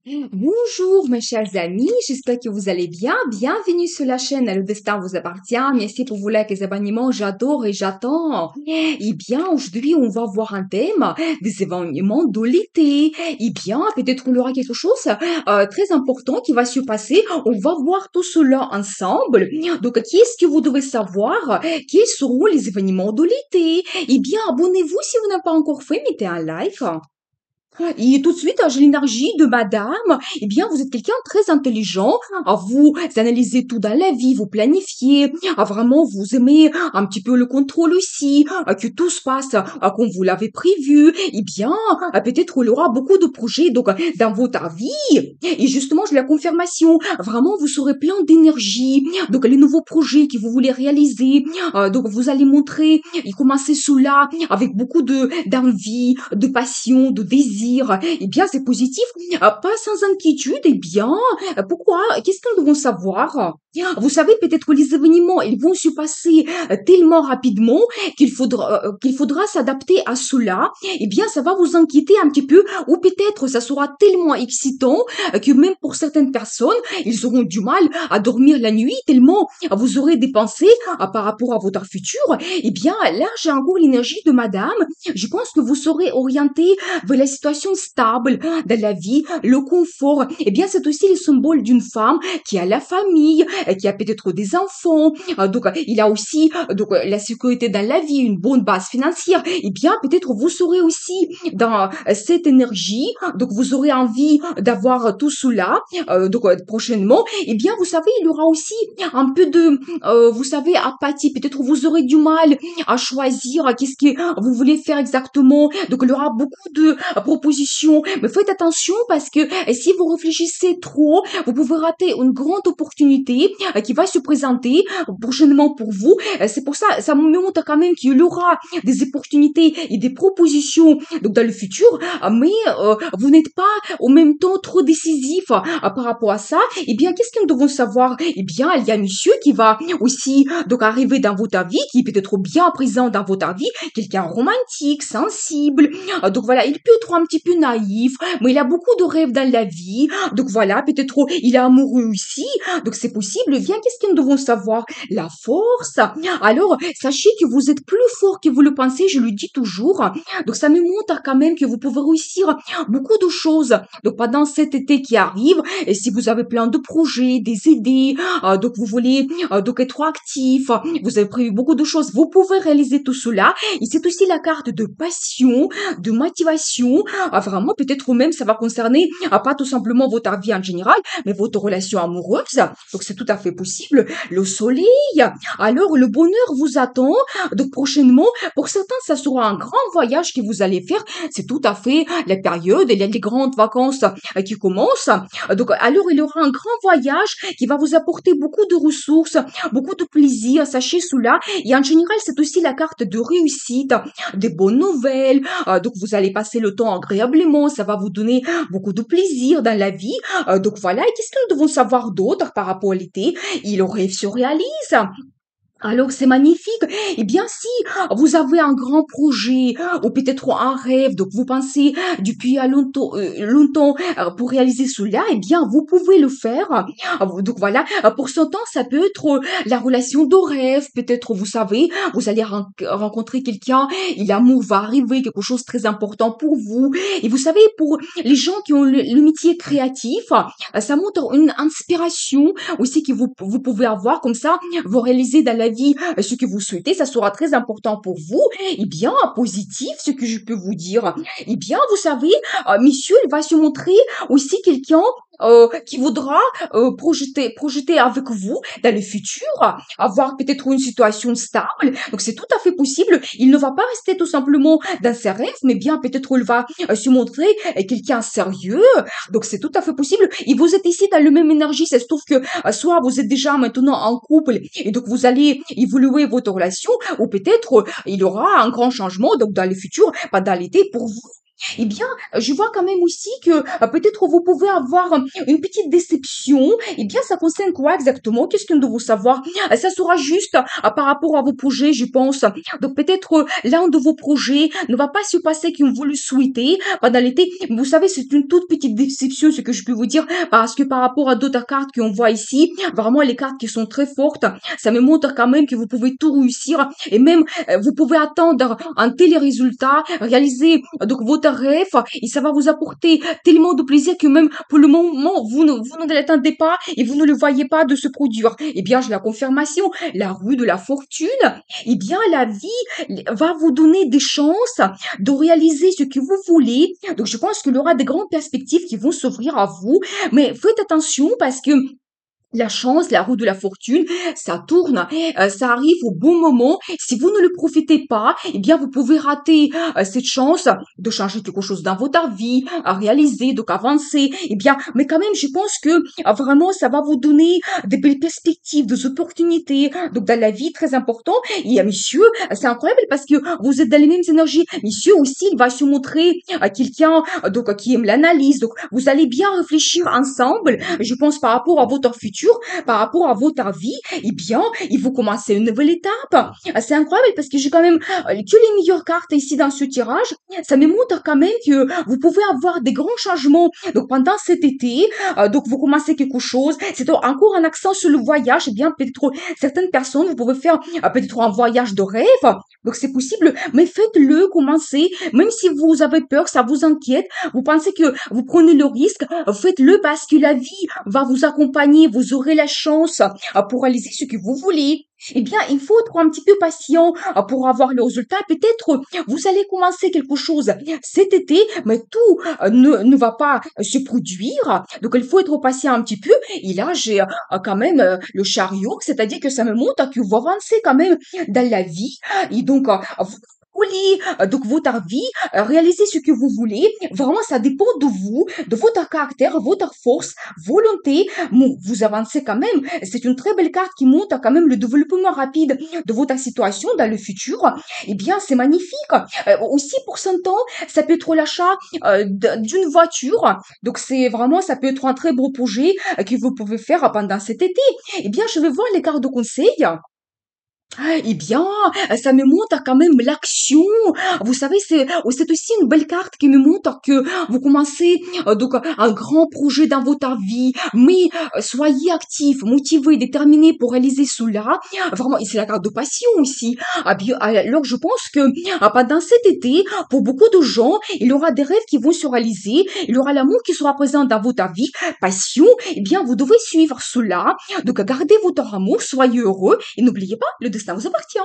Bonjour mes chers amis, j'espère que vous allez bien. Bienvenue sur la chaîne Le Destin vous appartient. Merci pour vos likes et abonnements, j'adore et j'attends. Eh bien, aujourd'hui, on va voir un thème des événements de l'été. Eh bien, peut-être qu'on aura quelque chose très important qui va se passer. On va voir tout cela ensemble. Donc, qu'est-ce que vous devez savoir? Quels seront les événements de l'été? Eh bien, abonnez-vous si vous n'avez pas encore fait, mettez un like. Et tout de suite, j'ai l'énergie de madame. Eh bien, vous êtes quelqu'un de très intelligent. Vous analysez tout dans la vie, vous planifiez. Vraiment, vous aimez un petit peu le contrôle aussi, que tout se passe comme vous l'avez prévu. Eh bien, peut-être il y aura beaucoup de projets donc dans votre vie. Et justement, j'ai la confirmation. Vraiment, vous serez plein d'énergie. Donc, les nouveaux projets que vous voulez réaliser. Donc, vous allez montrer et commencer cela avec beaucoup de d'envie, de passion, de désir. Eh bien, c'est positif, pas sans inquiétude. Eh bien, pourquoi? Qu'est-ce que nous devons savoir? Vous savez, peut-être que les événements, ils vont se passer tellement rapidement qu'il faudra s'adapter à cela. Eh bien, ça va vous inquiéter un petit peu, ou peut-être ça sera tellement excitant que même pour certaines personnes, ils auront du mal à dormir la nuit tellement vous aurez des pensées par rapport à votre futur. Eh bien, là, j'ai encore l'énergie de madame. Je pense que vous serez orienté vers la situation stable dans la vie, le confort. Eh bien, c'est aussi le symbole d'une femme qui a la famille, qui a peut-être des enfants. Donc, il a aussi la sécurité dans la vie, une bonne base financière. Eh bien, peut-être vous serez aussi dans cette énergie. Donc, vous aurez envie d'avoir tout cela. Prochainement, eh bien, vous savez, il y aura aussi un peu de, vous savez, apathie. Peut-être vous aurez du mal à choisir qu'est-ce que vous voulez faire exactement. Donc, il y aura beaucoup de propositions. Mais faites attention parce que si vous réfléchissez trop, vous pouvez rater une grande opportunité qui va se présenter prochainement pour vous. C'est pour ça, ça me montre quand même qu'il y aura des opportunités et des propositions donc dans le futur, mais vous n'êtes pas en même temps trop décisif par rapport à ça. Eh bien, qu'est-ce que nous devons savoir? Eh bien, il y a un monsieur qui va aussi donc arriver dans votre vie, qui est peut-être bien présent dans votre vie, quelqu'un romantique, sensible. Donc voilà, il peut être un petit peu naïf, mais il a beaucoup de rêves dans la vie. Donc voilà, peut-être il est amoureux aussi. Donc c'est possible. Bien, qu'est-ce que nous devons savoir? La force. Alors, sachez que vous êtes plus fort que vous le pensez, je le dis toujours. Donc ça me montre quand même que vous pouvez réussir beaucoup de choses. Donc pendant cet été qui arrive, et si vous avez plein de projets, des idées, donc vous voulez donc être actif, vous avez prévu beaucoup de choses, vous pouvez réaliser tout cela. Et c'est aussi la carte de passion, de motivation. Vraiment, peut-être même ça va concerner pas tout simplement votre vie en général, mais votre relation amoureuse. Donc c'est tout à fait possible. Le soleil. Alors le bonheur vous attend. Donc prochainement, pour certains, ça sera un grand voyage que vous allez faire. C'est tout à fait la période, il y a les grandes vacances qui commencent. Donc alors il y aura un grand voyage qui va vous apporter beaucoup de ressources, beaucoup de plaisir. Sachez cela. Et en général, c'est aussi la carte de réussite, des bonnes nouvelles. Donc vous allez passer le temps agréablement. Ça va vous donner beaucoup de plaisir dans la vie. Donc voilà. Et qu'est-ce que nous devons savoir d'autre par rapport à l'été? Il rêve se réalise. Alors c'est magnifique. Eh bien si vous avez un grand projet ou peut-être un rêve, donc vous pensez depuis longtemps pour réaliser cela, eh bien vous pouvez le faire. Donc voilà, pour ce temps ça peut être la relation de rêve, peut-être vous savez, vous allez rencontrer quelqu'un et l'amour va arriver, quelque chose de très important pour vous. Et vous savez, pour les gens qui ont le métier créatif, ça montre une inspiration aussi que vous pouvez avoir comme ça vous réalisez dans la vie ce que vous souhaitez, ça sera très important pour vous. Eh bien, positif, ce que je peux vous dire. Eh bien, vous savez, monsieur, il va se montrer aussi quelqu'un qui voudra projeter avec vous dans le futur, avoir peut-être une situation stable. Donc, c'est tout à fait possible. Il ne va pas rester tout simplement dans ses rêves, mais bien peut-être il va se montrer quelqu'un sérieux. Donc, c'est tout à fait possible. Et vous êtes ici dans la même énergie. Ça se trouve que soit vous êtes déjà maintenant en couple et donc vous allez évoluer votre relation, ou peut-être il y aura un grand changement donc dans le futur, pas dans l'été pour vous. Eh bien, je vois quand même aussi que peut-être vous pouvez avoir une petite déception. Eh bien, ça concerne quoi exactement? Qu'est-ce que nous devons savoir? Ça sera juste par rapport à vos projets, je pense. Donc peut-être l'un de vos projets ne va pas se passer comme vous le souhaitez pendant l'été. Vous savez, c'est une toute petite déception, ce que je peux vous dire, parce que par rapport à d'autres cartes qu'on voit ici, vraiment les cartes qui sont très fortes, ça me montre quand même que vous pouvez tout réussir et même vous pouvez attendre un tel résultat, réaliser donc votre rêve et ça va vous apporter tellement de plaisir que même pour le moment vous ne l'attendez pas et vous ne le voyez pas de se produire. Eh bien, j'ai la confirmation, la roue de la fortune. Eh bien, la vie va vous donner des chances de réaliser ce que vous voulez. Donc, je pense qu'il y aura des grandes perspectives qui vont s'ouvrir à vous. Mais faites attention parce que la chance, la roue de la fortune, ça tourne, ça arrive au bon moment. Si vous ne le profitez pas, eh bien, vous pouvez rater cette chance de changer quelque chose dans votre vie, à réaliser, donc avancer. Eh bien, mais quand même, je pense que vraiment, ça va vous donner des belles perspectives, des opportunités. Donc, dans la vie, très important. Et monsieur, c'est incroyable parce que vous êtes dans les mêmes énergies. Monsieur aussi, il va se montrer à quelqu'un donc qui aime l'analyse. Donc, vous allez bien réfléchir ensemble. Je pense par rapport à votre futur par rapport à votre vie, eh bien, il faut commencer une nouvelle étape. C'est incroyable parce que j'ai quand même que les meilleures cartes ici dans ce tirage. Ça me montre quand même que vous pouvez avoir des grands changements. Donc, pendant cet été, donc vous commencez quelque chose. C'est encore un accent sur le voyage. Eh bien, peut-être certaines personnes, vous pouvez faire peut-être un voyage de rêve. Donc, c'est possible, mais faites-le, commencez. Même si vous avez peur, ça vous inquiète, vous pensez que vous prenez le risque, faites-le parce que la vie va vous accompagner, vous aurez la chance pour réaliser ce que vous voulez. Eh bien, il faut être un petit peu patient pour avoir le résultat. Peut-être vous allez commencer quelque chose cet été, mais tout ne va pas se produire. Donc, il faut être patient un petit peu. Et là, j'ai quand même le chariot, c'est-à-dire que ça me montre que vous avancez quand même dans la vie. Et donc, vous voulez donc votre vie, réaliser ce que vous voulez. Vraiment, ça dépend de vous, de votre caractère, votre force, volonté. Bon, vous avancez quand même. C'est une très belle carte qui montre quand même le développement rapide de votre situation dans le futur. Eh bien, c'est magnifique. Aussi, pour 100 ans, ça peut être l'achat d'une voiture. Donc, c'est vraiment, ça peut être un très beau projet que vous pouvez faire pendant cet été. Eh bien, je vais voir les cartes de conseil. Eh bien, ça me montre quand même l'action. Vous savez, c'est aussi une belle carte qui me montre que vous commencez donc un grand projet dans votre vie, mais soyez actif, motivé, déterminé pour réaliser cela. Vraiment, et c'est la carte de passion ici. Ah bien, alors, je pense que pendant cet été, pour beaucoup de gens, il y aura des rêves qui vont se réaliser, il y aura l'amour qui sera présent dans votre vie, passion. Eh bien, vous devez suivre cela. Donc, gardez votre amour, soyez heureux et n'oubliez pas, le destin vous appartient.